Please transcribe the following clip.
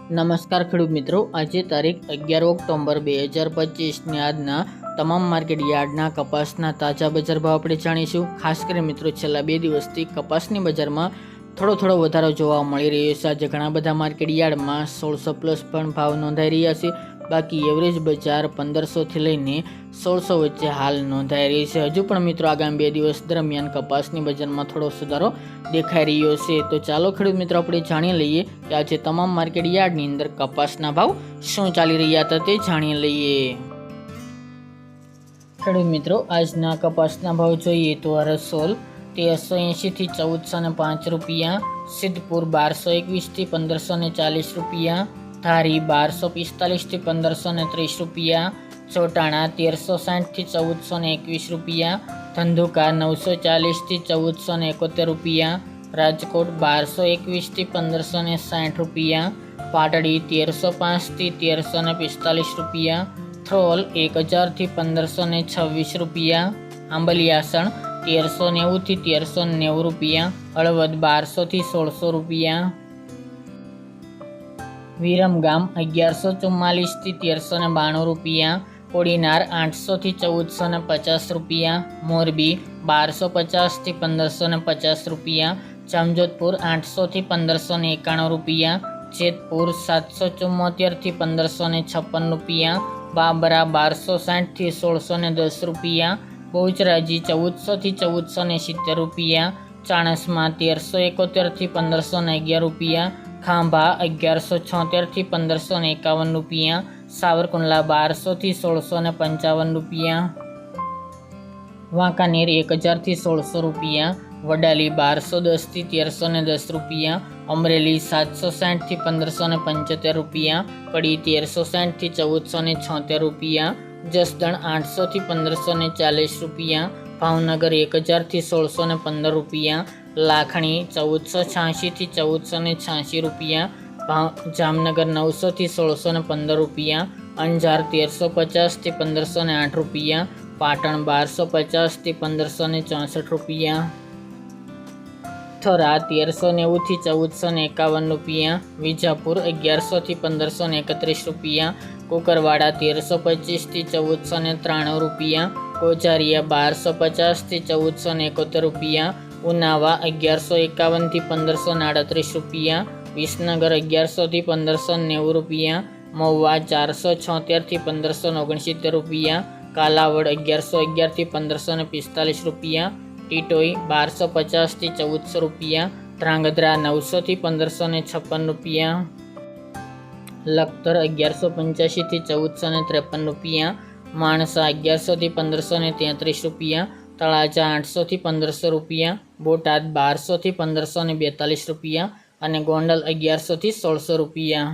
નમસ્કાર ખેડૂત મિત્રો, આજે તારીખ 11 ઓક્ટોબર 2025 આજના તમામ માર્કેટ યાર્ડના કપાસના તાજા બજાર ભાવ આપણે જાણીશું। ખાસ કરીને મિત્રો છેલ્લા 2 દિવસથી કપાસની બજારમાં થોડો વધારો જોવા મળી રહ્યો છે। આજે ઘણા બધા માર્કેટ યાર્ડમાં 1600 પ્લસ પણ ભાવ નોંધાઈ રહ્યા છે। બાકી એવરેજ બજાર 1500 થી લઈને 1600 વચ્ચે હાલ નોંધાઈ રહી છે। હજુ પણ મિત્રો આગામી 2 દિવસ દરમિયાન કપાસની બજારમાં થોડો સુધારો દેખાઈ રહ્યો છે। તો ચાલો ખેડૂત મિત્રો આપણે જાણી લઈએ કે આજે તમામ માર્કેટ યાર્ડની અંદર કપાસના ભાવ શું ચાલી રહ્યા હતા તે જાણી લઈએ। ખેડૂત મિત્રો આજના કપાસના ભાવ જોઈએ તો રસોલ 1380 થી 1405 રૂપિયા, સિદ્ધપુર 1221 થી 1540 રૂપિયા, धारी 1245 થી 1530 રૂપિયા, ચોટાણા 1360 થી 1421 રૂપિયા, ધંધુકા 940 થી 1471 રૂપિયા, રાજકોટ 1221 થી 1560 રૂપિયા, પાટડી 1305 થી 1345 રૂપિયા, થ્રોલ 1000 થી 1526 રૂપિયા, આંબલિયાસણ 1390 થી 1390 રૂપિયા, હળવદ 1200 થી 1600 રૂપિયા, વિરમગામ 1144 થી 1392 રૂપિયા, કોડીનાર 800 થી 1450 રૂપિયા, મોરબી 1250 થી 1550 રૂપિયા, જામજોધપુર 800 થી 1591 રૂપિયા, જેતપુર 774 થી 1556 રૂપિયા, બાબરા 1260 થી 1610 રૂપિયા, બહુચરાજી 1400 થી 1470 રૂપિયા, ચાણસમા 1371 થી 1511 રૂપિયા, ખાંભા 1176 થી 1551 રૂપિયા, સાવરકુંડલા 1200 થી 1655 રૂપિયા, વાંકાનેર 1000 થી 1600 રૂપિયા, વડાલી 1210 થી 1310 રૂપિયા, અમરેલી 760 થી 1575 રૂપિયા, કડી 1360 થી 1476 રૂપિયા, જસદણ 800 થી 1540 રૂપિયા, ભાવનગર 1000 થી 1615 રૂપિયા, લાખણી 1486 થી 1486 રૂપિયા, જામનગર 900 થી 1615 રૂપિયા, અંજાર 1350 થી 1508 રૂપિયા, પાટણ 1250 થી 1564 રૂપિયા, થરા 1390 થી 1451 રૂપિયા, વિજાપુર 1100 થી 1531 રૂપિયા, કુકરવાડા 1325 થી 1493 રૂપિયા, કોચારિયા 1250 થી 1471 રૂપિયા, ઉનાવા 1151 થી 1538 રૂપિયા, વિસનગર 1100 થી 1590 રૂપિયા, મહુવા 476 થી 1569 રૂપિયા, કાલાવડ 1111 થી 1545 રૂપિયા, ટીટોઈ 1250 થી 1400 રૂપિયા, ધ્રાંગધ્રા 900 થી 1556 રૂપિયા, લખતર 1185 થી 1453 રૂપિયા, માણસા 1100 થી 1533 રૂપિયા, તળાજા 800 થી 1500 રૂપિયા, બોટાદ 1200 થી 1542 રૂપિયા અને ગોંડલ 1100 થી 1600 રૂપિયા।